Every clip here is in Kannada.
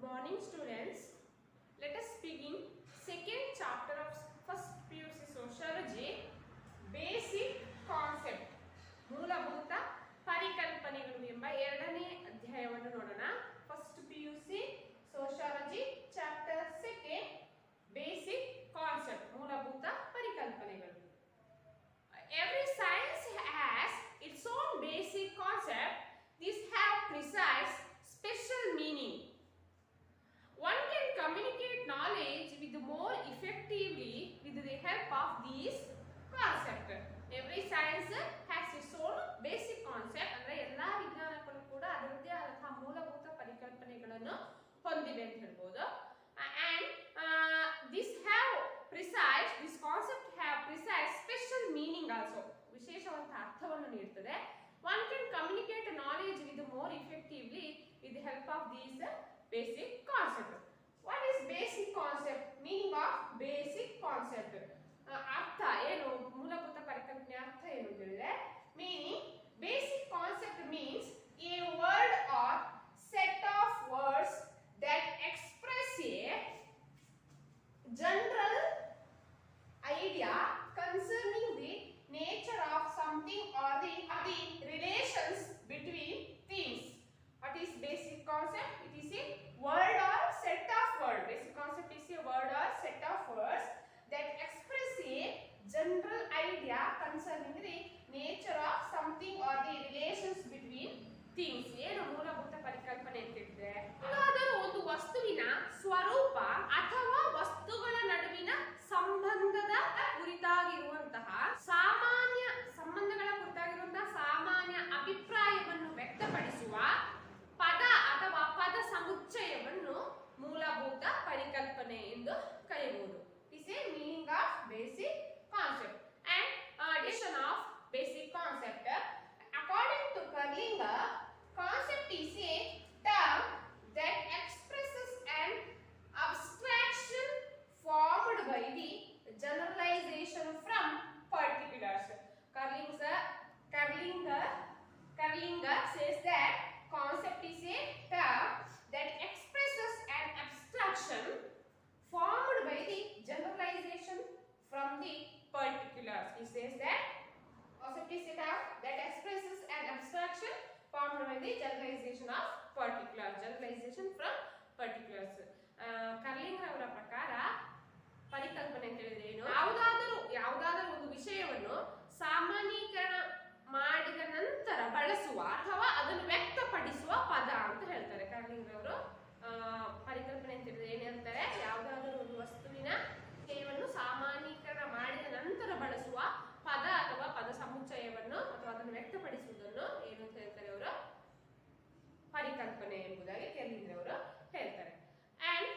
morning, students. Let us begin second chapter of first PUC Sociology. Basic concept. ಮೂಲಭೂತ ಪರಿಕಲ್ಪನೆಗಳು ಎಂಬ ಎರಡನೇ ಅಧ್ಯಾಯವನ್ನು ನೋಡೋಣ. First PUC Sociology chapter 2 Basic concept. ಮೂಲಭೂತ ಪರಿಕಲ್ಪನೆಗಳು. Every science has its own basic concept. These have precise, special meaning. One can communicate knowledge with more effectively with the help of these concepts. Every science has its own basic concept. ಅಂದ್ರೆ ಎಲ್ಲಾ ವಿಜ್ಞಾನಗಳು ಕೂಡ ಅದರದ್ದೇ ಆದಂತಹ ಮೂಲಭೂತ ಪರಿಕಲ್ಪನೆಗಳನ್ನು ಹೊಂದಿವೆ ಅಂತ ಹೇಳ್ಬೋದು. And this concept have precise, special meaning also. ವಿಶೇಷವಾದ ಅರ್ಥವನ್ನು ನೀಡುತ್ತದೆ. One can communicate knowledge with more effectively with the help of these basic concept. What is basic concept? Meaning of basic concept. ಅರ್ಥ ಏನು? ಮೂಲಭೂತ ಪರಿಕಲ್ಪನೆ ಅರ್ಥ ಏನು ಅಂತ ಹೇಳಿದ್ರೆ, meaning basic concept means a word or set of words that express a general idea concerning the nature of something or the relations between things. What is basic concept? It is a word or set of words. Basic concept is a word or set of words that express a general idea concerning the nature of something or the relations between things. ಏನು ಮೂಲಭೂತ ಪರಿಕಲ್ಪನೆ ಅಂತ ಹೇಳಿದ್ರೆ, ಯಾವುದಾದರೂ ಒಂದು ವಸ್ತುವಿನ ಸ್ವರೂಪ ಅಥವಾ ವಸ್ತುಗಳ ನಡುವಿನ ಸಂಬಂಧದ ಕುರಿತಾಗಿರುವಂತಹ ಸಾಮಾನ್ಯ ಸಂಬಂಧಗಳ ಕುರಿತಾಗಿರುವಂತಹ ಸಾಮಾನ್ಯ ಅಭಿಪ್ರಾಯವನ್ನು ವ್ಯಕ್ತಪಡಿಸುವ ಪದ ಅಥವಾ ಪದ ಸಮುಚ್ಚಯವನ್ನು ಮೂಲಭೂತ ಪರಿಕಲ್ಪನೆ ಎಂದು ಕರೆಯಬಹುದು. This is meaning of basic concept and definition of basic concept. According to Carlinger, concept is a term that expresses an abstraction formed by the generalization from particulars. Carlinger says that concept is a term that expresses an abstraction formed by the generalization from the particulars. He says that concept is a term that expresses an abstraction formed by the generalization of particulars. Generalization from particulars. ಕರ್ಲಿಂಗರ್ ಅವರ ಪ್ರಕಾರ ಪರಿಕಲ್ಪನೆ ಅಂತ ಹೇಳಿದ್ರೆ ಏನು? ಯಾವುದಾದರೂ ಒಂದು ವಿಷಯವನ್ನು ಸಾಮಾನ್ಯೀಕರಣ ಮಾಡಿದ ನಂತರ ಬಳಸುವ ಅಥವಾ ಅದನ್ನು ವ್ಯಕ್ತಪಡಿಸುವ ಪದ ಅಂತ ಹೇಳ್ತಾರೆ. ಕರ್ಲಿಂಗರ್ ಅವರು ಪರಿಕಲ್ಪನೆ ಅಂತ ಹೇಳಿದ್ರೆ ಏನು ಹೇಳ್ತಾರೆ? ಯಾವುದಾದರೂ ಒಂದು ವಸ್ತುವಿನ ವಿಷಯವನ್ನು ಸಾಮಾನ್ಯೀಕರಣ ಮಾಡಿದ ನಂತರ ಬಳಸುವ ಪದ ಅಥವಾ ಪದ ಸಮುಚ್ಚಯವನ್ನು ಅಥವಾ ಅದನ್ನು ವ್ಯಕ್ತಪಡಿಸುವುದನ್ನು ಏನು ಅಂತ ಹೇಳ್ತಾರೆ ಅವರು? ಪರಿಕಲ್ಪನೆ ಎಂಬುದಾಗಿ ಕರ್ಲಿಂಗರ್ ಅವರು ಹೇಳ್ತಾರೆ. And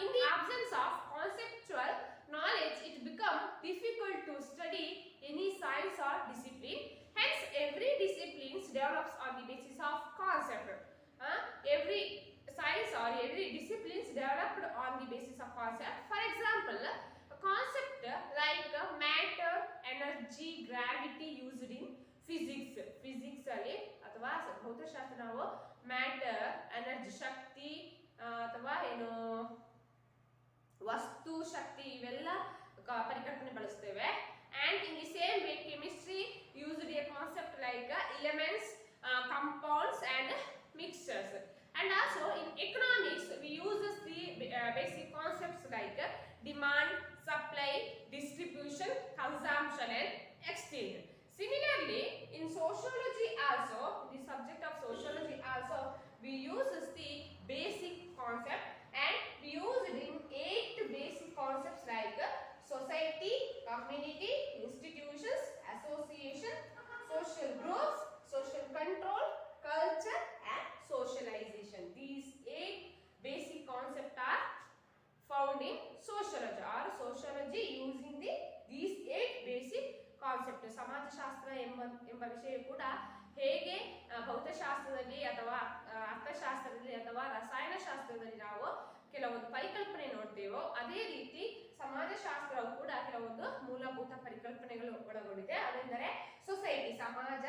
in the absence of conceptual knowledge, it becomes difficult to study any science or discipline. Hence, every discipline develops on the basis of concept. Every science or every discipline developed on the basis of concept. For example, a concept like matter, energy, gravity used in physics. Physics ಅಲ್ಲಿ ಅಥವಾ ಭೌತಶಾಸ್ತ್ರ ನಾವು ಮ್ಯಾಟರ್, ಎನರ್ಜಿ ಶಕ್ತಿ ಅಥವಾ ಏನು ವಸ್ತು ಶಕ್ತಿ ಇವೆಲ್ಲ ಪರಿಕಲ್ಪನೆ ಬಳಸ್ತೇವೆ. And in the same way, chemistry used a concept like elements, compounds and mixtures. And also in economics, we use the basic concepts like demand, supply, distribution, consumption and exchange. Similarly, in sociology also, the subject of sociology also, we use the basic concept, and we use it in 8 basic concepts like society, community, institutions, association, social groups, social control, culture and socialization. These 8 basic concepts are found in sociology or sociology using these 8 basic concepts. ಸಮಾಜಶಾಸ್ತ್ರ ಎಂಬ ವಿಷಯ ಕೂಡ ಹೇಗೆ ಭೌತಶಾಸ್ತ್ರದಲ್ಲಿ ಅಥವಾ ಅರ್ಥಶಾಸ್ತ್ರದಲ್ಲಿ ಅಥವಾ ರಸಾಯನಶಾಸ್ತ್ರದಲ್ಲಿ ನಾವು ಕೆಲವೊಂದು ಪರಿಕಲ್ಪನೆ ನೋಡ್ತೇವೋ, ಅದೇ ರೀತಿ ಸಮಾಜಶಾಸ್ತ್ರವು ಕೂಡ ಕೆಲವೊಂದು ಮೂಲಭೂತ ಪರಿಕಲ್ಪನೆಗಳು ಒಳಗೊಂಡಿದೆ. ಅದೆಂದರೆ ಸೊಸೈಟಿ ಸಮಾಜ,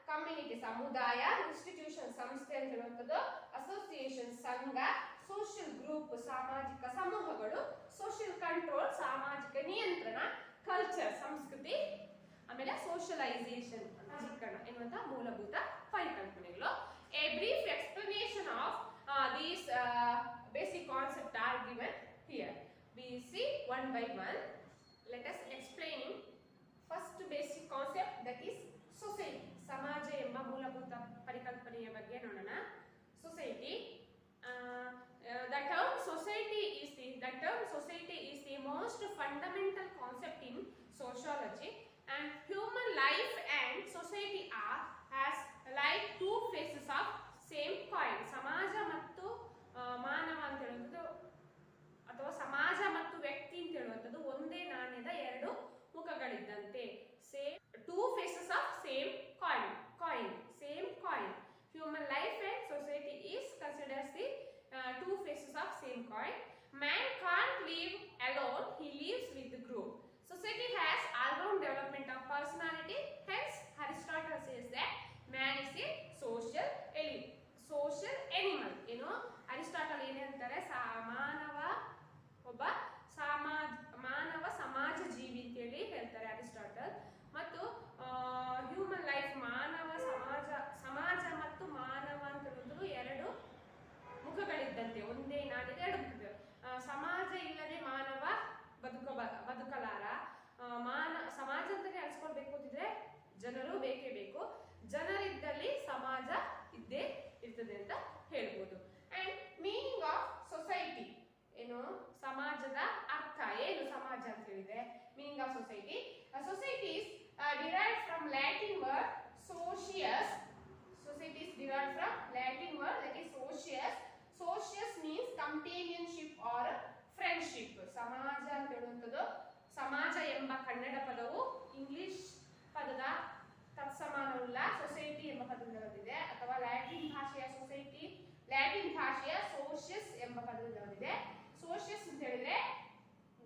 ಕಮ್ಯುನಿಟಿ ಸಮುದಾಯ, ಇನ್ಸ್ಟಿಟ್ಯೂಷನ್ ಸಂಸ್ಥೆ ಅಂತ ಹೇಳುವಂಥದ್ದು, ಅಸೋಸಿಯೇಷನ್ ಸಂಘ, ಸೋಷಿಯಲ್ ಗ್ರೂಪ್ ಸಾಮಾಜಿಕ ಸಮೂಹಗಳು, ಸೋಷಿಯಲ್ ಕಂಟ್ರೋಲ್ ಸಾಮಾಜಿಕ ನಿಯಂತ್ರಣ, ಕಲ್ಚರ್ ಸಂಸ್ಕೃತಿ, ಆಮೇಲೆ ಸೋಷಲೈಸೇಷನ್ ಶಿಕ್ಷಣ ಎನ್ನುವಂತಹ ಮೂಲಭೂತ ಪರಿಕಲ್ಪನೆಗಳು. A brief explanation of these basic concepts are given here. We see one by one. Let us explain first basic concept, that is society. ಸಮಾಜ ಎಂಬ ಮೂಲಭೂತ ಪರಿಕಲ್ಪನೆಯ ಬಗ್ಗೆ ನೋಡೋಣ. Society. The term society is the most fundamental concept in sociology, and human life and society are as like two faces of same coin. ಸಮಾಜ ಮತ್ತು ಮಾನವ ಅಂತ ಹೇಳುವಂಥದ್ದು ಅಥವಾ ಸಮಾಜ ಮತ್ತು ವ್ಯಕ್ತಿ ಅಂತ ಹೇಳುವಂಥದ್ದು ಒಂದೇ ನಾಣ್ಯದ ಎರಡು ಮುಖಗಳಿದ್ದಂತೆ. Same two faces of same coin. Human life and society is considered as the two faces of same coin. Man can't live alone, he lives with the group. Society has all-round development of personality. Hence, Aristotle says that man is a social animal. Aristotle ಏನ್ ಹೇಳ್ತಾರೆ, ಮಾನವ ಒಬ್ಬ ಮಾನವ ಸಮಾಜ ಜೀವಿ ಅಂತೇಳಿ ಹೇಳ್ತಾರೆ ಅರಿಸ್ಟಾಟಲ್. ಮತ್ತು ಹ್ಯೂಮನ್ ಲೈಫ್ ಮಾನವ ಸಮಾಜ ಮತ್ತು ಮಾನವ ಅಂತ ಹೇಳುವುದು ಎರಡು ಮುಖಗಳಿದ್ದಂತೆ, ಒಂದೇ ನಾಣ್ಯದ ಎರಡು ಮುಖಗಳು. ಸಮಾಜ ಇಲ್ಲದೆ ಮಾನವ ಬದುಕಲಾರ. ಸಮಾಜ ಅಂತಾನೆ ಅನ್ಸ್ಕೊಳ್ಬೇಕು ಅಂತಿದ್ರೆ ಜನರು ಬೇಕೇ ಬೇಕು. ಜನರಿದ್ದಲ್ಲಿ ಸಮಾಜ ಇದ್ದೇ ಇರ್ತದೆ ಅಂತ ಹೇಳ್ಬೋದು. ಅಂಡ್ ಮೀನಿಂಗ್ ಆಫ್ ಸೊಸೈಟಿ ಏನು, ಸಮಾಜದ ಅರ್ಥ ಏನು ಸಮಾಜ ಅಂತ ಹೇಳಿದ್ರೆ, meaning of society. Society is derived from Latin word socius. Society is derived from Latin word, that is socius. Socius means companionship or friendship. ಸಮಾಜ ಅಂತ ಹೇಳುವಂಥದ್ದು, ಸಮಾಜ ಎಂಬ ಕನ್ನಡ ಪದವು ಇಂಗ್ಲಿಷ್ ಪದದ ತತ್ಸಮಾನವುಳ್ಳ ಸೊಸೈಟಿ ಎಂಬ ಪದದಿಂದ ಬಂದಿದೆ, ಅಥವಾ ಲ್ಯಾಟಿನ್ ಭಾಷೆಯ ಸೋಷಿಯಸ್ ಎಂಬ ಪದದಿಂದ ಬಂದಿದೆ. ಸೋಷಿಯಸ್ ಅಂತ ಹೇಳಿದ್ರೆ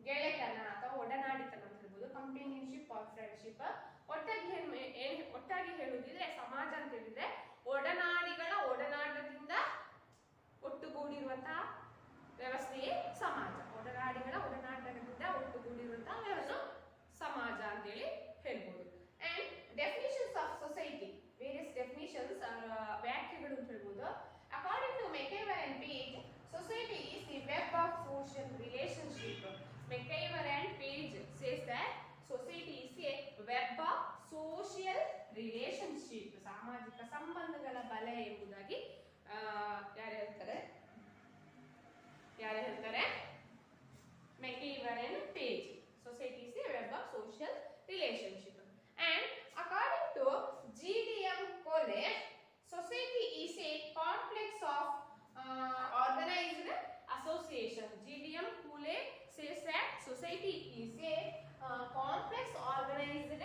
ಗೆಳೆತನ ಅಥವಾ ಒಡನಾಡಿತನ ಅಂತ ಹೇಳ್ಬೋದು, ಕಂಪೇನಿಯನ್ಶಿಪ್ ಆರ್ ಫ್ರೆಂಡ್ಶಿಪ್. ಒಟ್ಟಾಗಿ ಹೇಳುವುದಿದ್ರೆ ಸಮಾಜ ಅಂತ ಹೇಳಿದ್ರೆ ಒಡನಾಡಿಗಳ ಒಡನಾಟದಿಂದ ಒಟ್ಟುಗೂಡಿರುವಂತಹ ವ್ಯವಸ್ಥೆಯೇ ಸಮಾಜ. ಒಡನಾಡಿಗಳ ಒಡನಾಟದಿಂದ ಒಟ್ಟುಗೂಡಿರುವಂತಹ ವ್ಯವಸ್ಥೆ ಸಮಾಜ ಅಂತೇಳಿ ಹೇಳ್ಬೋದು. And definitions of society, various definitions ವ್ಯಾಖ್ಯೆಗಳು ಅಂತ ಹೇಳ್ಬೋದು. According to MacIver and Page, society is the web of social relationship. Mcivor and Page says that society is a web of social relationship. ಸಾಮಾಜಿಕ ಸಂಬಂಧಗಳ ಬಲೆ ಎಂಬುದಾಗಿ ಯಾರು ಹೇಳ್ತಾರೆ? Mcivor and Page. Society is a web of social relationship. And according to GDM Cole, society is a complex of organized association. GDM Cole says that society is a complex organized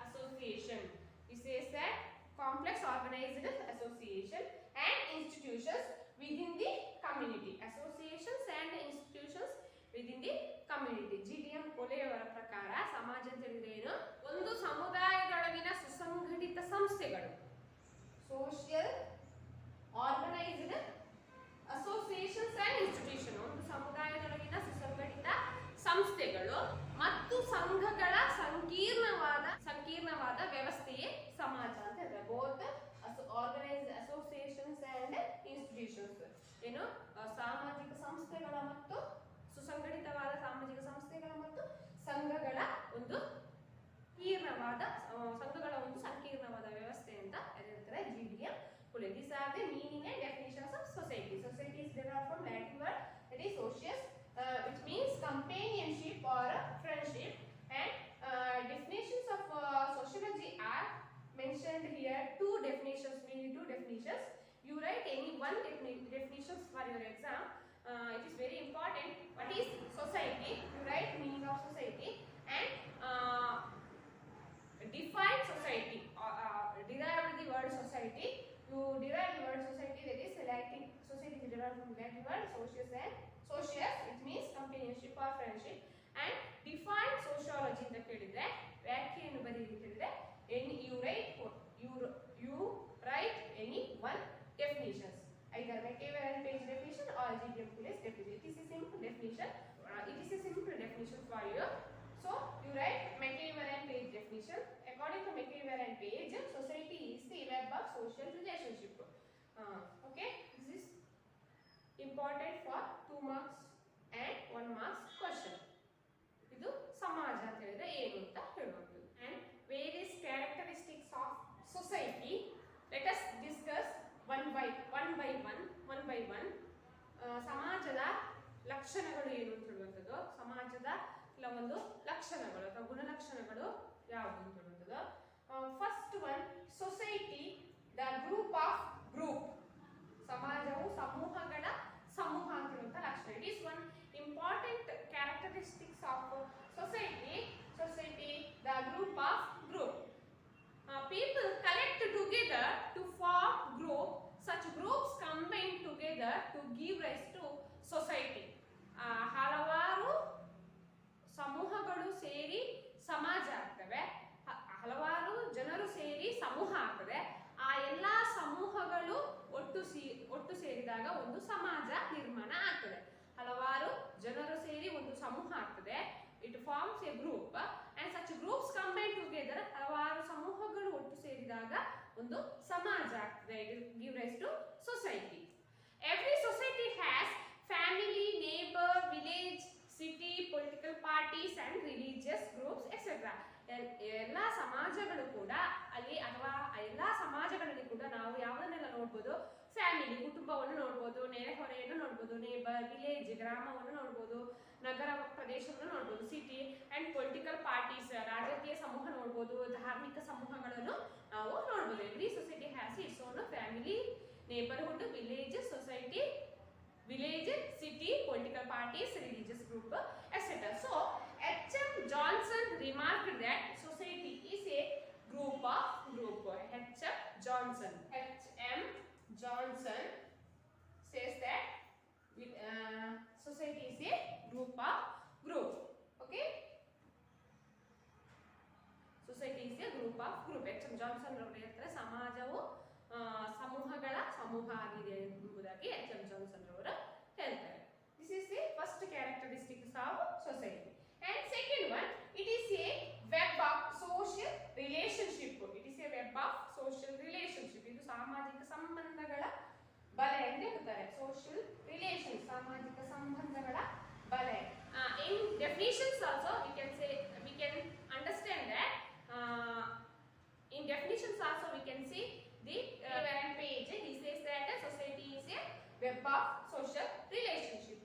association. He says that complex organized association and institutions within the community. Associations and institutions within the community. GDM Cole ಅವರ ಪ್ರಕಾರ ಸಮಾಜ ಅಂತ ಹೇಳಿದ್ರೆ ಏನು? ಒಂದು ಸಮುದಾಯದೊಳಗಿನ ಸುಸಂಘಟಿತ ಸಂಸ್ಥೆಗಳು, social organised associations and institution. ಒಂದು ಸಮುದಾಯದೊಳಗಿನ ಸುಸಂಘಟಿತ ಸಂಸ್ಥೆಗಳು ಮತ್ತು ಸಂಘಗಳ ಸಂಕೀರ್ಣವಾದ ವ್ಯವಸ್ಥೆಯೇ ಸಮಾಜ ಅಂತ ಹೇಳ್ತಾರೆ. Both organised associations and institutions ಏನು, ಸಾಮಾಜಿಕ ಸಂಸ್ಥೆಗಳ ಮತ್ತು ಸುಸಂಘಟಿತವಾದ ಸಾಮಾಜಿಕ ಸಂಸ್ಥೆಗಳ ಮತ್ತು ಸಂಘಗಳ ಒಂದು ಸಂಕೀರ್ಣವಾದ ವ್ಯವಸ್ಥೆ ಅಂತ ಹೇಳ್ತಾರೆ GDM Cole. These are the meaning and definitions of society. Society is derived from Latin word, that is socius, which means companionship or friendship. And definitions of sociology are mentioned here. Mainly two definitions. You write any one definitions for your exam. It is very important. What is society? You write meaning of society and define society. Derive the word society. You derive the word society, that is Latin. Society is derived from Latin word socius, it means companionship or friendship. And define sociology ಅಂತ ಹೇಳಿದ್ರೆ ವ್ಯಾಖ್ಯೆಯನ್ನು ಬರೆಯಲಿಕ್ಕೆ ಹೇಳಿದ್ರೆ you write any one definitions, either Mcivor and Page definition or GDM calculus definition. It is a simple definition. It is a simple definition for you. So you write McIver and Page definition. According to McIver and Page, society is the web of social relationship. Okay, this is important for 2 marks and 1 marks question. ಇದು ಸಮಾಜ ಅಂತ ಹೇಳಿದ್ರೆ ಏನು ಅಂತ ಹೇಳಬಹುದು. And various characteristics of society. Let us discuss one by one. ಸಮಾಜದ ಲಕ್ಷಣಗಳು ಏನು ಅಂತ ಹೇಳುವಂಥದ್ದು, ಸಮಾಜದ ಕೆಲವೊಂದು ಲಕ್ಷಣಗಳು ಅಥವಾ ಗುಣಲಕ್ಷಣಗಳು ಯಾವುದು ಅಂತ ಹೇಳುವಂಥದ್ದು. First one, society the group of group. ಸಮಾಜವು ಸಮೂಹಗಳ ಸಮೂಹ ಅಂತ ಹೇಳುವಂಥ ಲಕ್ಷಣ. It is one important characteristics of society the group of group. People collect together to form group. Such groups combine together to give rise to society. ಹಲವಾರು ಸಮೂಹಗಳು ಸೇರಿ ಸಮಾಜ ಆಗ್ತವೆ, ಹಲವಾರು ಜನರು ಸೇರಿ ಸಮೂಹ ಆಗ್ತದೆ. ಆ ಎಲ್ಲಾ ಸಮೂಹಗಳು ಒಟ್ಟು ಸೇರಿದಾಗ ಒಂದು ಸಮಾಜ ನಿರ್ಮಾಣ ಆಗ್ತದೆ. ಹಲವಾರು ಜನರು ಸೇರಿ ಒಂದು ಸಮೂಹ ಆಗ್ತದೆ. It forms a group and such groups combine together. ಹಲವಾರು ಸಮೂಹಗಳು ಒಟ್ಟು ಸೇರಿದಾಗ ಒಂದು ಸಮಾಜ ಆಗ್ತದೆ. It gives rise to society. Every society has family, neighbor, village, city, political parties and religious groups etc. ಎಲ್ಲ ಸಮಾಜಗಳು ಕೂಡ ಅಲ್ಲಿ ಅಥವಾ ಎಲ್ಲ ಸಮಾಜಗಳಲ್ಲಿ ಕೂಡ ನಾವು ಯಾವುದನ್ನೆಲ್ಲ ನೋಡ್ಬೋದು, ಫ್ಯಾಮಿಲಿ ಕುಟುಂಬವನ್ನು ನೋಡ್ಬೋದು, ನೆರೆಹೊರೆಯನ್ನು ನೋಡ್ಬೋದು, ನೇಬರ್ ವಿಲೇಜ್ ಗ್ರಾಮವನ್ನು ನೋಡ್ಬೋದು, ನಗರ ಪ್ರದೇಶವನ್ನು ನೋಡ್ಬೋದು, ಸಿಟಿ ಅಂಡ್ ಪೊಲಿಟಿಕಲ್ ಪಾರ್ಟೀಸ್ ರಾಜಕೀಯ ಸಮೂಹ ನೋಡ್ಬೋದು, ಧಾರ್ಮಿಕ ಸಮೂಹಗಳನ್ನು ನಾವು ನೋಡ್ಬೋದು. Every society has its own family, neighbourhood, village, society, village, city, political parties, religious group, etc. So, H.M. Johnson remarked that society is a group of group. H.M. Johnson says that society is a group of group. Okay? Society is a group of group. H.M. Johnson ಅವರು ಹೇಳ್ತಾರೆ ಸಮಾಜವು ಸಮೂಹಗಳ ಸಮೂಹ ಆಗಿದೆ ಎಂಬುದಾಗಿ H.M. Johnson ಅವರು ಹೇಳ್ತಾರೆ. This is the first characteristics of society. And second one, it is a web of social relationship. It is a web of social relationship. ಇದು ಸಾಮಾಜಿಕ ಸಂಬಂಧಗಳ ಬಲೆ ಅಂತ ಹೇಳ್ತಾರೆ. Social relations, ಸಾಮಾಜಿಕ ಸಂಬಂಧಗಳ ಬಲೆ. In definitions also we can understand that in definitions also we can see the Page. He says that society is a web of social relationship.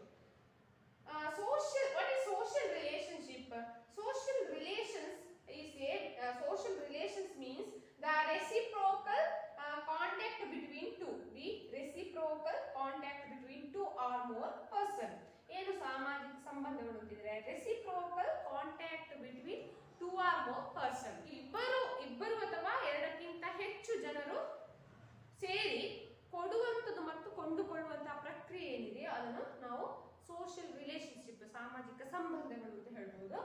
What is social relationship? Social relations is social relations means the reciprocal contact between two. The reciprocal contact between two or more person. ಏನು ಸಾಮಾಜಿಕ ಸಂಬಂಧಗಳು ಅಂತಿದ್ರೆ reciprocal contact between two or more person. ಇಬ್ಬರು ಅಥವಾ ಎರಡಕ್ಕಿಂತ ಹೆಚ್ಚು ಜನರು ಸೇರಿ ಕೊಡುವಂಥದ್ದು ಮತ್ತು ಕೊಂಡುಕೊಳ್ಳುವಂತಹ ಪ್ರಕ್ರಿಯೆ ಏನಿದೆಯೋ ಅದನ್ನು ನಾವು ಸೋಷಿಯಲ್ ರಿಲೇಶನ್ಶಿಪ್, ಸಾಮಾಜಿಕ ಸಂಬಂಧಗಳು ಅಂತ ಹೇಳ್ಬೋದು.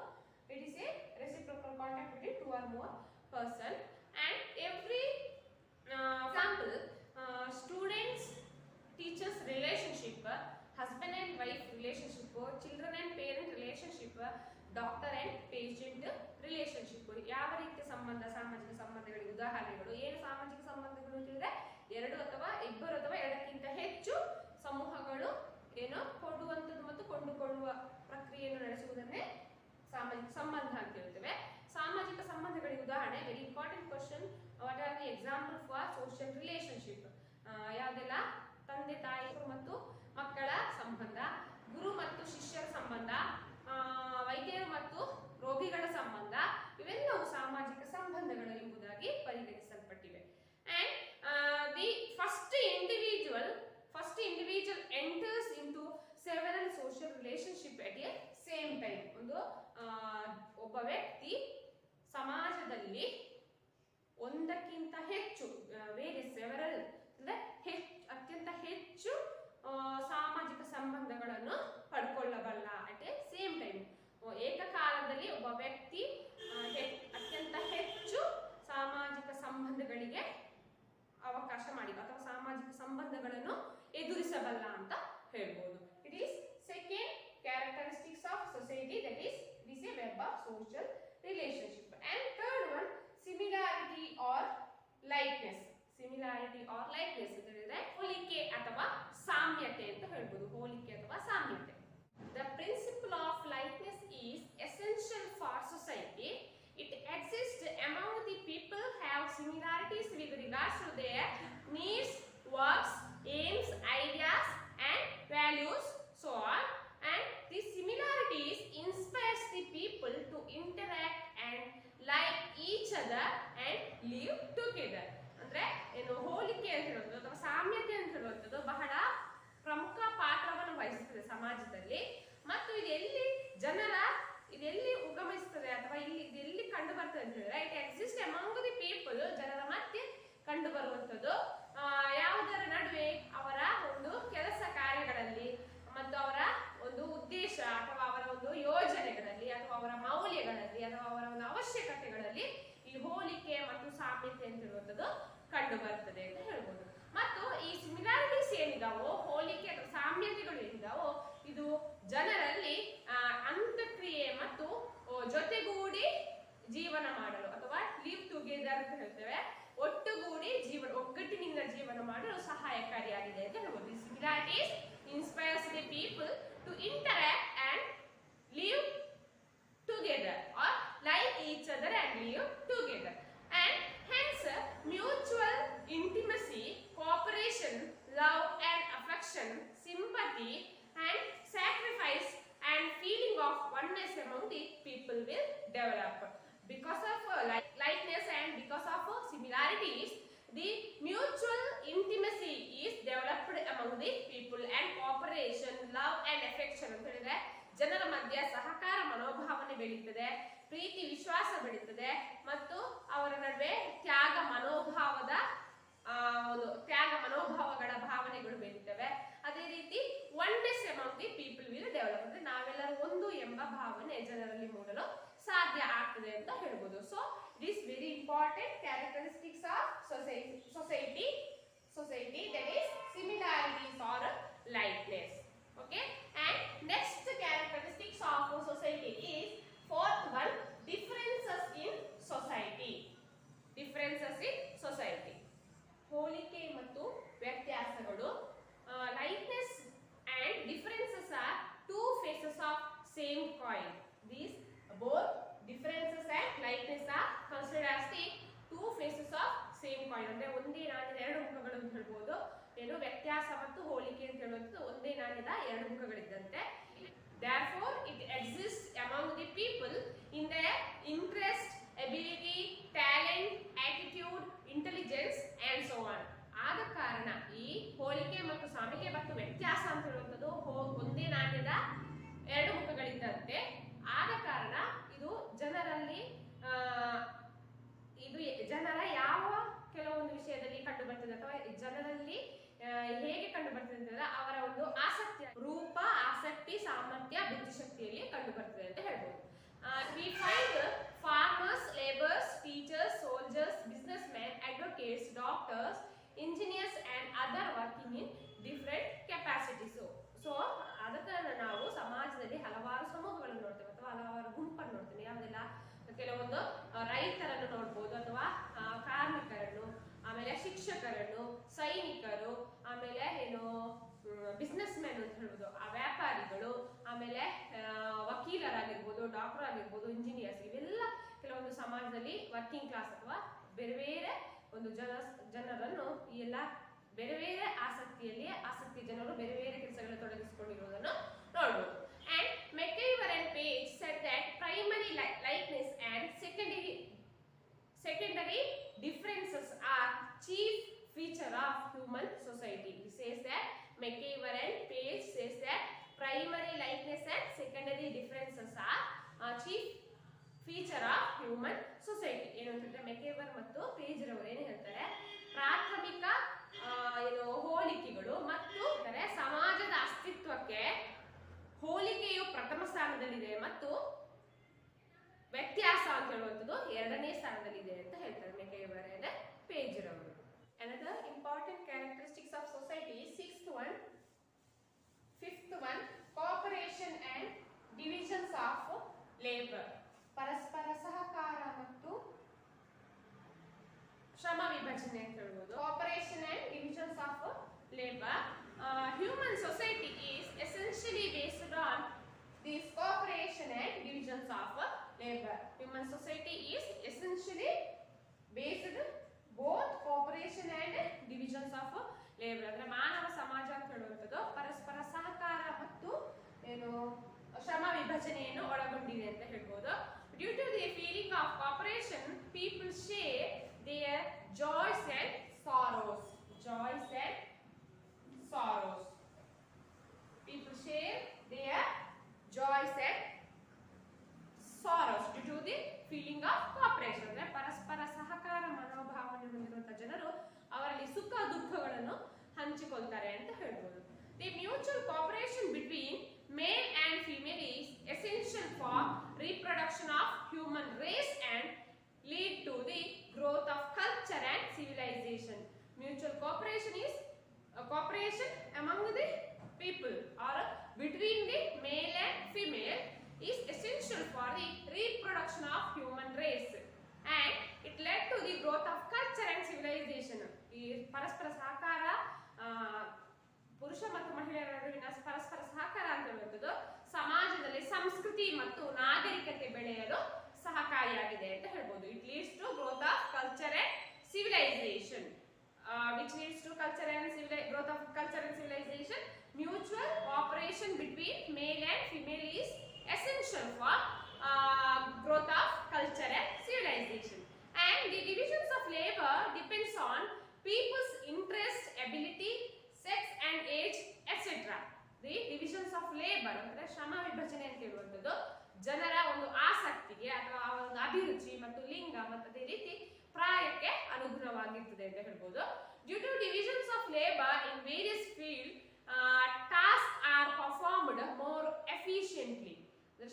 It is a reciprocal contact between two or more person. And every example, students teachers relationship, husband and wife relationship, children and parent relationship, doctor and patient relationship. ಯಾವ ರೀತಿಯ ಸಂಬಂಧ, ಸಾಮಾಜಿಕ ಸಂಬಂಧಗಳಿಗೆ ಉದಾಹರಣೆಗಳು ಏನು ಸಾಮಾಜಿಕ ಸಂಬಂಧಗಳು ಅಂತಂದ್ರೆ ಎರಡು ಅಥವಾ ಇಬ್ಬರು ಅಥವಾ ಎರಡಕ್ಕಿಂತ ಹೆಚ್ಚು ಸಮೂಹಗಳು ಏನು ಕೊಡುವಂಥದ್ದು ಮತ್ತು ಕೊಂಡುಕೊಳ್ಳುವ ಪ್ರಕ್ರಿಯೆಯನ್ನು ನಡೆಸುವುದನ್ನೇ ಸಾಮಾಜಿಕ ಸಂಬಂಧ ಅಂತ ಹೇಳ್ತೇವೆ. ಸಾಮಾಜಿಕ ಸಂಬಂಧಗಳಿಗೆ ಉದಾಹರಣೆ, very important question, what are the example for social relationship? ಯಾವುದೆಲ್ಲ? ತಂದೆ ತಾಯಿ ಮತ್ತು ಮಕ್ಕಳ ಸಂಬಂಧ, ಗುರು ಮತ್ತು ಶಿಷ್ಯರ ಸಂಬಂಧ, ವೈದ್ಯರು ಮತ್ತು ರೋಗಿಗಳ ಸಂಬಂಧ, ಇವೆಲ್ಲವೂ ಸಾಮಾಜಿಕ ಸಂಬಂಧಗಳು ಎಂಬುದಾಗಿ ಪರಿಗಣಿಸಲ್ಪಟ್ಟಿವೆ. And the first individual enters into several social relationship at a same time. ಒಬ್ಬ ವ್ಯಕ್ತಿ ಸಮಾಜದಲ್ಲಿ ಒಂದಕ್ಕಿಂತ ಹೆಚ್ಚು ಸೆವೆರಲ್ ಅಂದ್ರೆ ಅತ್ಯಂತ ಹೆಚ್ಚು ಸಾಮಾಜಿಕ ಸಂಬಂಧಗಳನ್ನು ಪಡ್ಕೊಳ್ಳಬಲ್ಲ ಅಟ್ ಎ ಸೇಮ್ ಟೈಮ್. ಏಕಕಾಲದಲ್ಲಿ ಒಬ್ಬ ವ್ಯಕ್ತಿ ಅತ್ಯಂತ ಹೆಚ್ಚು ಸಾಮಾಜಿಕ ಸಂಬಂಧಗಳಿಗೆ ಅವಕಾಶ ಮಾಡಿ ಅಥವಾ ಸಾಮಾಜಿಕ ಸಂಬಂಧಗಳನ್ನು ಎದುರಿಸಬಲ್ಲ ಅಂತ ಹೇಳ್ಬೋದು. It social relationship. And third one, similarity or likeness. Similarity or likeness ಅಂತ ಹೇಳಿದ್ರೆ ಹೋಲಿಕೆ ಅಥವಾ ಸಾಮ್ಯತೆ ಅಂತ ಹೇಳ್ಬೋದು. ಹೋಲಿಕೆ ಅಥವಾ ಸಾಮ್ಯತೆ. The principle of likeness is essential for society. It exists among the people have similarities with regards to their needs, works, aims, ideas, and values, so on. And these similarities inspires the people to interact and like each other and live together. ಅಂದ್ರೆ ಏನು ಹೋಲಿಕೆ ಅಂತ ಹೇಳೋದು ಅಥವಾ ಸಾಮ್ಯತೆ ಅಂತ ಹೇಳುವಂಥದ್ದು ಬಹಳ ಪ್ರಮುಖ ಪಾತ್ರವನ್ನು ವಹಿಸುತ್ತದೆ ಸಮಾಜದಲ್ಲಿ. ಮತ್ತು ಇದೆಲ್ಲಿ ಉಗಮಿಸುತ್ತದೆ ಅಥವಾ ಇದೆಲ್ಲಿ ಕಂಡು ಬರ್ತದೆ ಅಂತ ಹೇಳಿದ್ರೆ it exist among the people, ಜನರ ಮಧ್ಯೆ ಕಂಡು ಬರುವಂಥದ್ದು. ಯಾವುದರ ನಡುವೆ ಅವರ ಒಂದು ಕೆಲಸ ಕಾರ್ಯಗಳಲ್ಲಿ ಮತ್ತು ಅವರ ಒಂದು ಉದ್ದೇಶ ಅಥವಾ ಅವರ ಒಂದು ಯೋಜನೆಗಳಲ್ಲಿ ಅಥವಾ ಅವರ ಮೌಲ್ಯಗಳಲ್ಲಿ ಅಥವಾ ಅವರ ಒಂದು ಅವಶ್ಯಕತೆಗಳಲ್ಲಿ ಈ ಹೋಲಿಕೆ ಮತ್ತು ಸಾಮ್ಯತೆ ಅಂತ ಹೇಳುವಂಥದ್ದು ಕಂಡು ಬರ್ತದೆ ಅಂತ ಹೇಳ್ಬೋದು. ಮತ್ತು ಈ ಸಿಮಿಲಾರಿಟೀಸ್ ಏನಿದಾವೋ, ಹೋಲಿಕೆ ಅಥವಾ ಸಾಮ್ಯತೆಗಳು ಏನಿದಾವೋ, ಇದು ಜನರಲ್ಲಿ ಅಂತಕ್ರಿಯೆ ಮತ್ತು ಜೊತೆಗೂಡಿ ಜೀವನ ಮಾಡಲು ಅಥವಾ ಲಿವ್ ಟುಗೆದರ್ ಅಂತ ಹೇಳ್ತೇವೆ, ಒಟ್ಟುಗೂಡಿ ಒಗ್ಗಟ್ಟಿನಿಂದ ಜೀವನ ಮಾಡಲು ಸಹಾಯಕಾರಿಯಾಗಿದೆ ಅಂತ ಹೇಳ್ಬೋದು. ಈ similarities inspires the people to interact and live together or like each other and live together. And hence mutual intimacy, cooperation, love and affection, sympathy and sacrifice and feeling of oneness among the people will develop. Because of likeness and because of similarities, the mutual intimacy is developed among the people and cooperation, love and affection ಅಂತ ಹೇಳಿದ್ರೆ ಜನರ ಮಧ್ಯೆ ಸಹಕಾರ ಮನೋಭಾವನೆ ಬೆಳೀತದೆ, ಪ್ರೀತಿ ವಿಶ್ವಾಸ ಬೆಳೀತದೆ ಮತ್ತು ಅವರ ನಡುವೆ ತ್ಯಾಗ ಮನೋಭಾವಗಳ ಭಾವನೆಗಳು ಬೆಳೀತವೆ. ಅದೇ ರೀತಿ oneness among the people will develop, ಅಂದ್ರೆ ನಾವೆಲ್ಲರೂ ಒಂದು ಎಂಬ ಭಾವನೆ ಜನರಲ್ಲಿ ಮೂಡಲು ಸಾಧ್ಯ ಆಗ್ತದೆ ಅಂತ ಹೇಳ್ಬೋದು. So it is very important characteristics of society that is similarities or likeness. Okay, and next characteristics of society is fourth one, differences in society. ಹೋಲಿಕೆ ಮತ್ತು ವ್ಯತ್ಯಾಸಗಳು. Likeness and differences are two faces of same coin. These both differences and likeness are considered as the two faces of same coin. ಅಂದ್ರೆ ಒಂದೇ ನಾಣ್ಯದ ಎರಡು ಮುಖಗಳು ಅಂತ ಹೇಳ್ಬೋದು. ಏನು ವ್ಯತ್ಯಾಸ ಮತ್ತು ಹೋಲಿಕೆ ಅಂತ ಹೇಳುವಂಥದ್ದು ಒಂದೇ ನಾಣ್ಯದ ಎರಡು ಮುಖಗಳಿದ್ದಂತೆ. Therefore, it exists among the people in their interest, ability, talent, attitude, intelligence and so on. ಆದ ಕಾರಣ ಈ ಹೋಲಿಕೆ ಮತ್ತು ಸಾಮ್ಯತೆ ಮತ್ತು ವ್ಯತ್ಯಾಸ ಅಂತ ಹೇಳುವಂಥದ್ದು ಒಂದೇ ನಾಣ್ಯದ ಎರಡು ಮುಖಗಳಿದ್ದಂತೆ. ಆದ ಕಾರಣ ಇದು ಜನರ ಯಾವ ಕೆಲವೊಂದು ವಿಷಯದಲ್ಲಿ ಕಂಡು ಬರ್ತದೆ ಅಥವಾ ಜನರಲ್ಲಿ ಹೇಗೆ ಕಂಡು ಬರ್ತದೆ ಅಂತಂದ್ರೆ ಅವರ ಒಂದು ಆಸಕ್ತಿ, ರೂಪ, ಆಸಕ್ತಿ, ಸಾಮರ್ಥ್ಯ, ಬುದ್ಧಿಶಕ್ತಿಯಲ್ಲಿ ಕಂಡು ಬರ್ತದೆ ಅಂತ ಹೇಳ್ಬೋದು. We find farmers, laborers, teachers, soldiers, businessmen, advocates, doctors, engineers and other working in different capacities. So ಆದ ಕಾರಣ ನಾವು ಸಮಾಜದಲ್ಲಿ ಹಲವಾರು ಸಮೂಹಗಳನ್ನು ನೋಡ್ತೇವೆ ಅಥವಾ ಹಲವಾರು ಗುಂಪನ್ನು ನೋಡ್ತೇವೆ. ಯಾವುದೆಲ್ಲ ಕೆಲವೊಂದು ರೈತರನ್ನು ನೋಡ್ಬೋದು ಅಥವಾ ಕಾರ್ಮಿಕರನ್ನು, ಆಮೇಲೆ ಶಿಕ್ಷಕರನ್ನು, ಸೈನಿಕರು, ಆಮೇಲೆ ಬಿಸ್ನೆಸ್ ಮ್ಯಾನ್ ಅಂತ ಹೇಳ್ಬೋದು, ಆ ವ್ಯಾಪಾರಿಗಳು, ಆಮೇಲೆ ವಕೀಲರಾಗಿರ್ಬೋದು, ಡಾಕ್ಟರ್ ಆಗಿರ್ಬೋದು, ಇಂಜಿನಿಯರ್ಸ್, ಇವೆಲ್ಲ ಕೆಲವೊಂದು ಸಮಾಜದಲ್ಲಿ ವರ್ಕಿಂಗ್ ಕ್ಲಾಸ್ ಅಥವಾ ಬೇರೆ ಬೇರೆ ಒಂದು ಜನರನ್ನು ಈ ಎಲ್ಲ ಬೇರೆ ಬೇರೆ ಆಸಕ್ತಿ ಜನರು ಬೇರೆ ಬೇರೆ ಕೆಲಸಗಳಲ್ಲಿ ತೊಡಗಿಸಿಕೊಂಡಿರುವುದನ್ನು ನೋಡಬಹುದು. And McIver and Page said that primary likeness and secondary differences are chief feature of human society. He says that McIver and Page says that primary likeness and secondary differences are chief feature of human society. ಏನು ಅಂತಂದ್ರೆ ಮೆಕೇವರ್ ಮತ್ತು ಪೇಜ್ ರವರು ಏನು ಹೇಳ್ತಾರೆ, ಪ್ರಾಥಮಿಕ ಹೋಲಿಕೆಗಳು ಮತ್ತು ಸಮಾಜದ ಅಸ್ತಿತ್ವಕ್ಕೆ ಹೋಲಿಕೆಯು ಪ್ರಥಮ ಸ್ಥಾನದಲ್ಲಿದೆ ಮತ್ತು ವ್ಯತ್ಯಾಸ ಅಂತ ಹೇಳುವಂಥದ್ದು ಎರಡನೇ ಸ್ಥಾನದಲ್ಲಿದೆ ಅಂತ ಹೇಳ್ತಾರೆ ಮೆಕೇವರ್ ಅಂಡ್ ಪೇಜ್ ರವರು. Another important characteristics of society is fifth one, cooperation and divisions of labor. ಪರಸ್ಪರ ಸಹಕಾರ ಮತ್ತು ಶ್ರಮ ವಿಭಜನೆ ಅಂತ ಹೇಳ್ಬೋದು. Cooperation and divisions of labour. Human society is essentially based on this cooperation and divisions of labor. Human society is essentially based both cooperation and divisions of labor. ಅಂದ್ರೆ ಮಾನವ ಸಮಾಜ ಅಂತ ಹೇಳುವಂಥದ್ದು ಪರಸ್ಪರ ಸಹಕಾರ ಮತ್ತು ಏನು ಶ್ರಮ ವಿಭಜನೆಯನ್ನು ಒಳಗೊಂಡಿದೆ ಅಂತ ಹೇಳ್ಬೋದು. Due to the feeling of cooperation, people share their joys and sorrows. Joys and sorrows. People share their joys and sorrows due to the feeling of cooperation. ಅಂದ್ರೆ ಪರಸ್ಪರ ಸಹಕಾರ ಮನೋಭಾವನೆ ಹೊಂದಿರುವಂತಹ ಜನರು ಅವರಲ್ಲಿ ಸುಖ ದುಃಖಗಳನ್ನು ಹಂಚಿಕೊಳ್ತಾರೆ ಅಂತ ಹೇಳ್ಬೋದು. The mutual cooperation between male and female is essential for reproduction of human race and lead to the growth of culture and civilization. Mutual cooperation is cooperation among the people or between the male and female is essential for the reproduction of human race and it led to the growth of culture and civilization. ಈ ಪರಸ್ಪರ ಸಹಕಾರ ಪುರುಷ ಮತ್ತು ಮಹಿಳೆಯರ ನಡುವಿನ ಪರಸ್ಪರ ಸಹಕಾರ ಅಂತ ಹೇಳುವಂಥದ್ದು ಸಮಾಜದಲ್ಲಿ ಸಂಸ್ಕೃತಿ ಮತ್ತು ನಾಗರಿಕತೆ ಬೆಳೆಯಲು ಸಹಕಾರಿಯಾಗಿದೆ ಅಂತ ಹೇಳ್ಬೋದು. It leads to growth of culture and civilisation. Which leads to culture and growth of culture and civilization. Mutual cooperation between male and female is essential for growth of culture and civilization. And the divisions of labor depends on people's interest, ability, sex and age, etc. The divisions of labor ಅಂದ್ರೆ ಶ್ರಮ ವಿಭಜನೆ ಅಂತ ಹೇಳುವಂಥದ್ದು ಜನರ ಒಂದು ಆಸಕ್ತಿಗೆ ಅಥವಾ ಒಂದು ಅಭಿರುಚಿ ಮತ್ತು ಲಿಂಗ ಮತ್ತು ಅದೇ ರೀತಿ ಪ್ರಾಯಕ್ಕೆ ಅನುಗುಣವಾಗಿರ್ತದೆ ಅಂತ ಹೇಳ್ಬೋದು. Due to divisions of labor in various fields, tasks are performed more efficiently.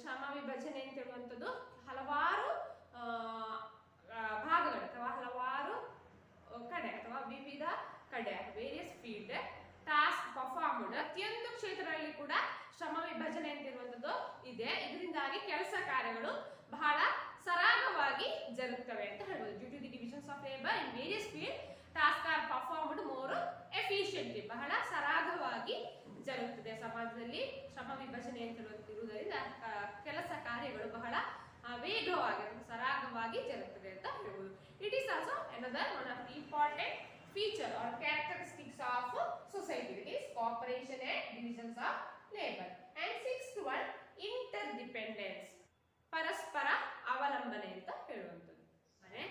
ಶ್ರಮ ವಿಭಜನೆ ಅಂತ ಹೇಳುವಂಥದ್ದು ಹಲವಾರು ಭಾಗಗಳು ಅಥವಾ ಹಲವಾರು ಕಡೆ ಅಥವಾ ವಿವಿಧ ಕಡೆ ವೇರಿಯಸ್ ಫೀಲ್ಡ್ ಟಾಸ್ಕ್ ಪರ್ಫಾರ್ಮ್ಡ್ ಪ್ರತಿಯೊಂದು ಕ್ಷೇತ್ರದಲ್ಲಿ ಕೂಡ ಶ್ರಮ ವಿಭಜನೆ ಅಂತ ಇರುವಂಥದ್ದು ಇದೆ. ಇದರಿಂದಾಗಿ ಕೆಲಸ ಕಾರ್ಯಗಳು ಬಹಳ ಸರಾಗವಾಗಿ ಜರುಗುತ್ತವೆ ಅಂತ ಹೇಳ್ಬೋದು. Due to the divisions of labour in various field task are performed more efficiently. ಬಹಳ ಸರಾಗವಾಗಿ ಜರುಗುತ್ತದೆ. ಸಮಾಜದಲ್ಲಿ ಶ್ರಮ ವಿಭಜನೆ ಅಂತ ಇರುವುದರಿಂದ ಕೆಲಸ ಕಾರ್ಯಗಳು ಬಹಳ ವೇಗವಾಗಿ ಸರಾಗವಾಗಿ ಜರುಗುತ್ತದೆ ಅಂತ ಹೇಳ್ಬೋದು. It is also another one of the important feature or characteristics of society. It is cooperation and divisions of labor. And sixth one, interdependence. ಪರಸ್ಪರ ಅವಲಂಬನೆ ಅಂತ ಹೇಳುವಂಥದ್ದು. ಅಂದರೆ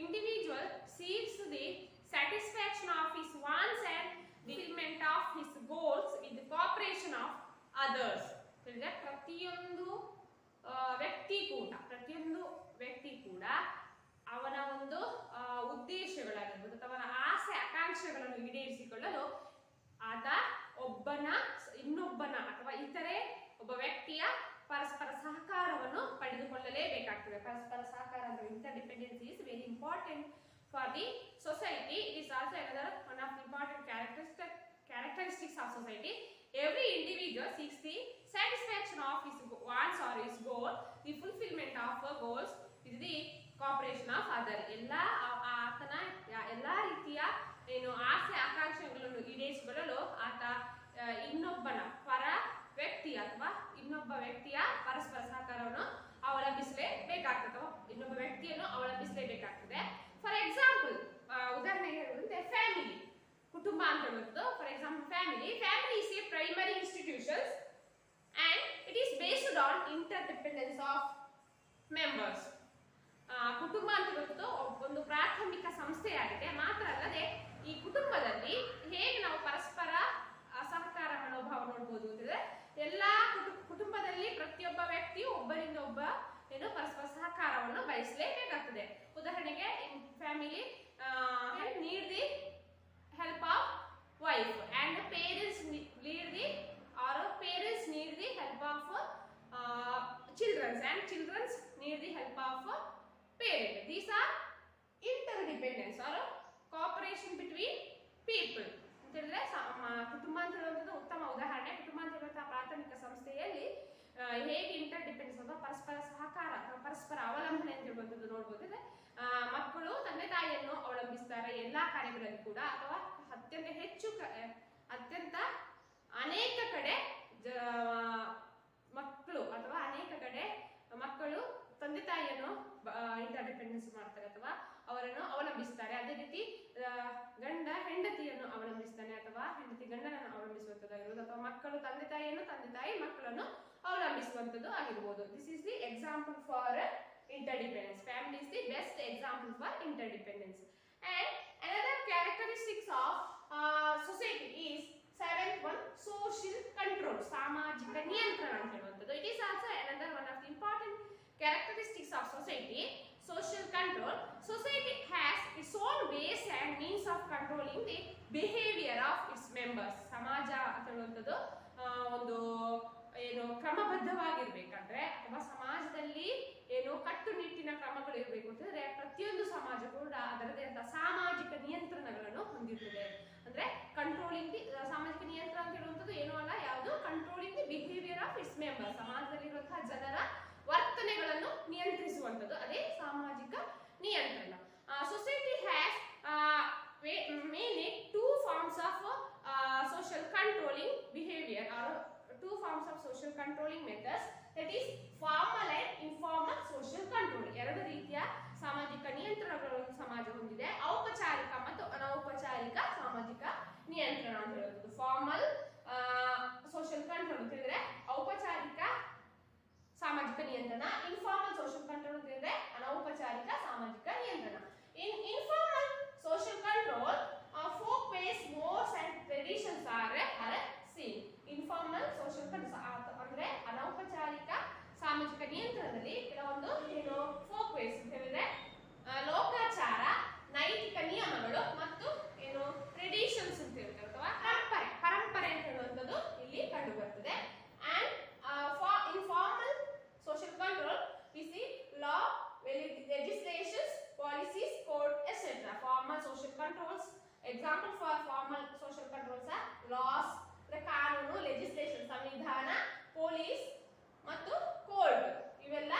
individual seeks the satisfaction of his wants and fulfillment of his goals with the cooperation of others. ಹೇಳಿದ್ರೆ ಪ್ರತಿಯೊಂದು ವ್ಯಕ್ತಿ ಕೂಡ ಅವನ ಒಂದು ಉದ್ದೇಶಗಳಾಗಿರ್ಬೋದು ಅಥವಾ ಅವನ ಆಸೆ ಆಕಾಂಕ್ಷೆಗಳನ್ನು ಈಡೇರಿಸಿಕೊಳ್ಳಲು ಆತ ಇನ್ನೊಬ್ಬನ ಅಥವಾ ಇತರೆ ಒಬ್ಬ ವ್ಯಕ್ತಿಯ ಪರಸ್ಪರ ಸಹಕಾರವನ್ನು ಪಡೆದುಕೊಳ್ಳಲೇಬೇಕಾಗ್ತದೆ. ಪರಸ್ಪರ ಸಹಕಾರ ಅಂದ್ರೆ interdependence is very important for the society. It is also another one of the important characteristics of society. Every individual seeks the satisfaction of his wants or his goal. The fulfillment of goals is the cooperation of other. ಆತನ ಎಲ್ಲಾ ರೀತಿಯ ಏನು ಆಸೆ ಆಕಾಂಕ್ಷೆಗಳನ್ನು ಈಡೇರಿಸಿಕೊಳ್ಳಲು ಆತ ಇನ್ನೊಬ್ಬನ ಪರ ವ್ಯಕ್ತಿ ಅಥವಾ ಇನ್ನೊಬ್ಬ ವ್ಯಕ್ತಿಯ ಪರಸ್ಪರ ಸಹಕಾರವನ್ನು ಅವಲಂಬಿಸಲೇಬೇಕಾಗ್ತದೆ. ಇನ್ನೊಬ್ಬ ವ್ಯಕ್ತಿಯನ್ನು ಅವಲಂಬಿಸಲೇಬೇಕಾಗ್ತದೆ. ಫಾರ್ ಎಕ್ಸಾಂಪಲ್ ಉದಾಹರಣೆಗೆ ಹೇಳುವಂತೆ ಫ್ಯಾಮಿಲಿ, ಕುಟುಂಬ ಅಂತ ಹೇಳುವುದು. For example family is a primary institutions and it is based on interdependence of members. ಕುಟುಂಬ ಅಂತ ಹೇಳುವುದು ಒಂದು ಪ್ರಾಥಮಿಕ ಸಂಸ್ಥೆಯಾಗಿದೆ. ಮಾತ್ರ ಅಲ್ಲದೆ ಈ ಕುಟುಂಬದಲ್ಲಿ ಹೇಗೆ ನಾವು ಪರಸ್ಪರ ಸಹಕಾರ ಮನೋಭಾವ ನೋಡಬಹುದು ಅಂತಂದ್ರೆ ಎಲ್ಲಾ ಕುಟುಂಬದಲ್ಲಿ ಪ್ರತಿಯೊಬ್ಬ ವ್ಯಕ್ತಿಯು ಒಬ್ಬರಿಂದ ಒಬ್ಬ ಏನು ಪರಸ್ಪರ ಸಹಕಾರವನ್ನು ಬಯಸಲೇಬೇಕಾಗ್ತದೆ. ಉದಾಹರಣೆಗೆ in family need the help of wife and parents need the parents need the help of children and children need the help of parents. These are interdependence or cooperation between people. ಅಂತಂದ್ರೆ ಕುಟುಂಬ ಅಂತ ಹೇಳುವಂಥದ್ದು ಉತ್ತಮ ಉದಾಹರಣೆ. ಕುಟುಂಬ ಅಂತ ಹೇಳುವಂತಹ ಪ್ರಾಥಮಿಕ ಸಂಸ್ಥೆಯಲ್ಲಿ ಹೇಗೆ ಇಂಟರ್ಡಿಪೆಂಡೆನ್ಸ್ ಅಥವಾ ಪರಸ್ಪರ ಸಹಕಾರ ಪರಸ್ಪರ ಅವಲಂಬನೆ ಅಂತ ಹೇಳುವಂಥದ್ದು ನೋಡ್ಬೋದಿದೆ. ಮಕ್ಕಳು ತಂದೆ ತಾಯಿಯನ್ನು ಅವಲಂಬಿಸ್ತಾರೆ ಎಲ್ಲಾ ಕಾರ್ಯಗಳಲ್ಲಿ ಕೂಡ, ಅಥವಾ ಅತ್ಯಂತ ಅನೇಕ ಕಡೆ ಮಕ್ಕಳು ತಂದೆ ತಾಯಿಯನ್ನು ಇಂಟರ್ ಡಿಪೆಂಡೆನ್ಸ್ ಮಾಡ್ತಾರೆ ಅಥವಾ ಅವರನ್ನು ಅವಲಂಬಿಸ್ತಾರೆ. ಅದೇ ರೀತಿ ಗಂಡ ಹೆಂಡತಿಯನ್ನು ಅವಲಂಬಿಸ್ತಾನೆ ಅಥವಾ ಹೆಂಡತಿ ಗಂಡನನ್ನು ಅವಲಂಬಿಸುವಂತದ್ದಾಗಿರ್ಬೋದು, ಅಥವಾ ಮಕ್ಕಳು ತಂದೆ ತಾಯಿಯನ್ನು, ತಂದೆ ತಾಯಿ ಮಕ್ಕಳನ್ನು ಅವಲಂಬಿಸುವಂತದ್ದು ಆಗಿರ್ಬೋದು. This is the example for interdependence. Family is the best example for interdependence. And another characteristics of society is seventh one, social control. ಸಾಮಾಜಿಕ ನಿಯಂತ್ರಣ ಅಂತ ಹೇಳುವಂಥದ್ದು. It is also another one of the important characteristics of society. Social control. Society has its own ways and means of controlling the behavior of its members. ಸಮಾಜ ಅಂತ ಹೇಳುವಂಥದ್ದು ಒಂದು ಏನು ಕ್ರಮಬದ್ಧವಾಗಿರ್ಬೇಕಂದ್ರೆ ಅಥವಾ ಸಮಾಜದಲ್ಲಿ ಏನು ಕಟ್ಟುನಿಟ್ಟಿನ ಕ್ರಮಗಳು ಇರಬೇಕು ಅಂತಂದ್ರೆ ಪ್ರತಿಯೊಂದು ಸಮಾಜ ಕೂಡ ಅದರದೇ ಅಂತ ಸಾಮಾಜಿಕ ನಿಯಂತ್ರಣಗಳನ್ನು ಹೊಂದಿರ್ತದೆ. ಅಂದ್ರೆ ಕಂಟ್ರೋಲಿಂಗ್ ದಿ ಸಾಮಾಜಿಕ ನಿಯಂತ್ರಣ ಅಂತ ಹೇಳುವಂಥದ್ದು ಏನೂ ಅಲ್ಲ, ಯಾವುದು controlling the behaviour of its members. ಸಮಾಜದಲ್ಲಿರುವಂತಹ ಜನರ ವರ್ತನೆಗಳನ್ನು ನಿಯಂತ್ರಿಸುವಂಥದ್ದು ಅದೇ ಸಾಮಾಜಿಕ ನಿಯಂತ್ರಣ. Society has mainly two forms of social controlling behavior or two forms of social controlling methods, that is formal and informal social control. ಎರಡು ರೀತಿಯ ಸಾಮಾಜಿಕ ನಿಯಂತ್ರಣಗಳನ್ನು ಸಮಾಜ ಹೊಂದಿದೆ, ಔಪಚಾರಿಕ ಮತ್ತು ಅನೌಪಚಾರಿಕ ಸಾಮಾಜಿಕ ನಿಯಂತ್ರಣ ಅಂತ ಹೇಳುವುದು. ಫಾರ್ಮಲ್ ಸೋಷಿಯಲ್ ಕಂಟ್ರೋಲ್ ಅಂತ ಹೇಳಿದ್ರೆ ಔಪಚಾರಿಕ ಸಾಮಾಜಿಕ ನಿಯಂತ್ರಣ, ಇನ್ಫಾರ್ಮಲ್ ಸೋಷಿಯಲ್ ಕಂಟ್ರೋಲ್ ಅಂತ ಹೇಳಿದ್ರೆ ಅನೌಪಚಾರಿಕ ಸಾಮಾಜಿಕ ನಿಯಂತ್ರಣ. In informal social control, folk ways, modes and traditions are seen. Informal social control ಅಂದ್ರೆ ಅನೌಪಚಾರಿಕ ಸಾಮಾಜಿಕ ನಿಯಂತ್ರಣದಲ್ಲಿ ಕೆಲವೊಂದು ಏನು ಫೋಕ್ ವೇಸ್ ಅಂತ ಹೇಳಿದ್ರೆ ಲೋಕಾಚಾರ, ನೈತಿಕ ನಿಯಮಗಳು ಮತ್ತು ಏನು ಟ್ರೆಡಿಷನ್ಸ್ ಅಂತ ಹೇಳ್ತಾರೆ ಅಥವಾ ಪರಂಪರೆ ಅಂತ ಹೇಳುವಂಥದ್ದು ಇಲ್ಲಿ ಕಂಡು ಬರ್ತದೆ. And in formal social control we see law, legislations, policies, code, etc. Formal social controls. Example for formal social controls are laws, the ಕಾನೂನು, legislation, ಸಂವಿಧಾನ, police ಮತ್ತು ಕೋಡ್. ಇವೆಲ್ಲ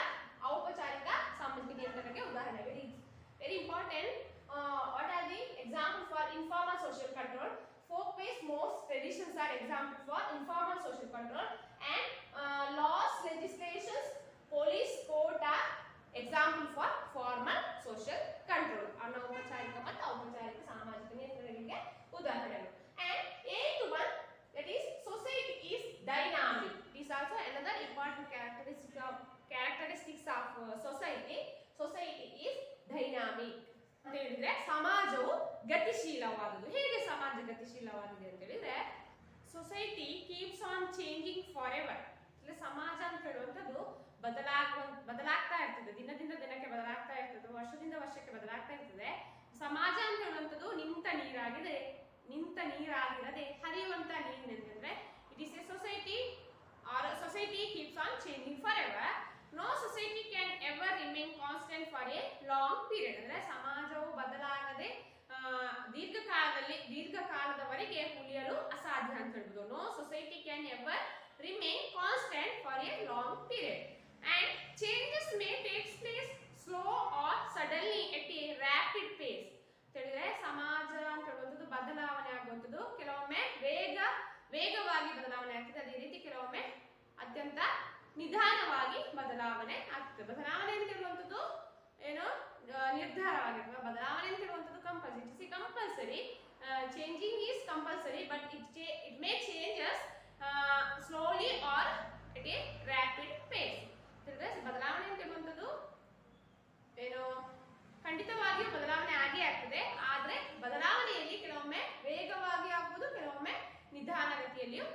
ಔಪಚಾರಿಕ ಸಾಮಾಜಿಕ ನಿಯಂತ್ರಣಕ್ಕೆ ಉದಾಹರಣೆ. Very important. What are the example for informal social control? Folk ways, modes, traditions are example for informal social control, and laws, legislations, police, code are example for formal social control. ಅನೌಪಚಾರಿಕ ಮತ್ತು ಔಪಚಾರಿಕ ಸಾಮಾಜಿಕ ನಿಯಂತ್ರಣಗಳಿಗೆ ಉದಾಹರಣೆಗಳು. And 8th one, that is society is dynamic. It is also another important characteristics of society. Society is dynamic ಅಂತ ಹೇಳಿದ್ರೆ ಸಮಾಜವು ಗತಿಶೀಲವಾದುದು. ಹೇಗೆ ಸಮಾಜ ಗತಿಶೀಲವಾಗಿದೆ ಅಂತ ಹೇಳಿದ್ರೆ society keeps on changing for ever. ಸಮಾಜ ಅಂತ ಹೇಳುವಂಥದ್ದು ಬದಲಾಗ್ತಾ ಇರ್ತದೆ, ದಿನದಿಂದ ದಿನಕ್ಕೆ ಬದಲಾಗ್ತಾ ಇರ್ತದೆ, ವರ್ಷದಿಂದ ವರ್ಷಕ್ಕೆ ಬದಲಾಗ್ತಾ ಇರ್ತದೆ. ಸಮಾಜ ಅಂತ ಹೇಳುವಂಥದ್ದು ನಿಂತ ನೀರಾಗಿರದೆ ಹರಿಯುವಂತ ನೀರಿನಂತಂದ್ರೆ it is a society or society keeps on changing for ever. No society can ever remain constant for a long period. ಅಂದ್ರೆ ಸಮಾಜವು ಬದಲಾಗದೆ ದೀರ್ಘಕಾಲದವರೆಗೆ ಉಳಿಯಲು ಅಸಾಧ್ಯ ಅಂತ ಹೇಳ್ಬೋದು. No society can ever remain constant for a long period, and changes may take place slow or suddenly at a rapid pace. ತಿಳಿದ್ರೆ ಸಮಾಜ ಅಂತ ಹೇಳುವಂಥದ್ದು ಬದಲಾವಣೆ ಆಗುವಂಥದ್ದು ಕೆಲವೊಮ್ಮೆ ವೇಗವಾಗಿ ಬದಲಾವಣೆ ಆಗ್ತದೆ, ಅದೇ ರೀತಿ ಕೆಲವೊಮ್ಮೆ ಅತ್ಯಂತ ನಿಧಾನವಾಗಿ ಬದಲಾವಣೆ ಆಗ್ತದೆ. ಬದಲಾವಣೆ ಅಂತ ಹೇಳುವಂಥದ್ದು ಏನು ನಿರ್ಧಾರವಾಗಿರ್ತದೆ, ಬದಲಾವಣೆ ಅಂತ ಹೇಳುವಂಥದ್ದು compulsory. Changing is compulsory, but it may changes slowly or at a rapid pace. ಬದಲಾವಣೆ ಅಂತ ಹೇಳುವಂಥದ್ದು ಏನು ಖಂಡಿತವಾಗಿಯೂ ಬದಲಾವಣೆ ಆಗೇ ಆಗ್ತದೆ, ಆದ್ರೆ ಬದಲಾವಣೆಯಲ್ಲಿ ಕೆಲವೊಮ್ಮೆ ವೇಗವಾಗಿ ಆಗ್ಬೋದು, ಕೆಲವೊಮ್ಮೆ ನಿಧಾನಗತಿಯಲ್ಲಿಯೂ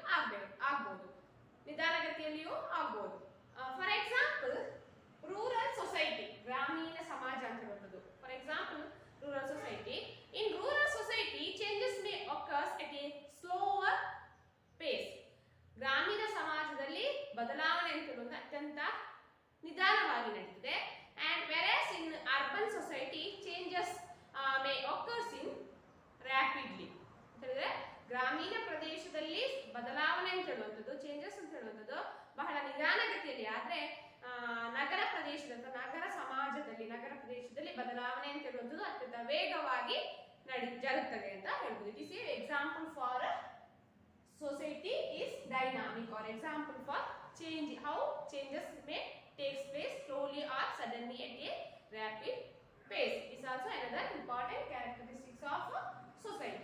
ಆಗ್ಬೋದು. ಫಾರ್ ಎಕ್ಸಾಂಪಲ್ ರೂರಲ್ ಸೊಸೈಟಿ, ಗ್ರಾಮೀಣ ಸಮಾಜ ಅಂತ ಹೇಳುವಂಥದ್ದು. For example rural society. In rural society changes May occurs at a slower pace. ಗ್ರಾಮೀಣ ಸಮಾಜದಲ್ಲಿ ಬದಲಾವಣೆ ಅಂತ ಹೇಳುವುದು ಅತ್ಯಂತ ನಿಧಾನವಾಗಿ ನಡೀತದೆ. and whereas in urban society changes may occurs in rapidly. ಅಂತಂದ್ರೆ ಗ್ರಾಮೀಣ ಪ್ರದೇಶದಲ್ಲಿ ಬದಲಾವಣೆ ಅಂತ ಹೇಳುವಂಥದ್ದು, ಚೇಂಜಸ್ ಅಂತ ಹೇಳುವಂಥದ್ದು ಬಹಳ ನಿಧಾನಗತಿಯಲ್ಲಿ, ಆದ್ರೆ ನಗರ ಪ್ರದೇಶ ಪ್ರದೇಶದ ನಗರ ಸಮಾಜದಲ್ಲಿ ನಗರ ಪ್ರದೇಶದಲ್ಲಿ ಬದಲಾವಣೆ ಅಂತ ಹೇಳುವಂಥದ್ದು ಅತ್ಯಂತ ವೇಗವಾಗಿ ಜರುಗುತ್ತದೆ ಅಂತ ಹೇಳ್ಬೋದು. It is A example for society is dynamic, or example for change, how changes may takes place slowly or suddenly at a rapid pace. Is also another important characteristics of society.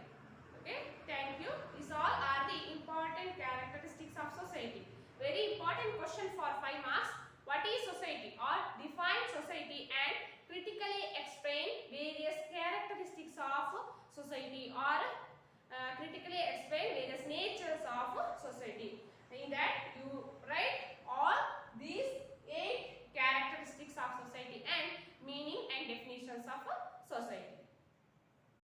Okay, thank you. These all are the important characteristics of society. Very important question for 5 marks. What is society? Or define society and critically explain various characteristics of society, or critically explain various natures of society. In that you write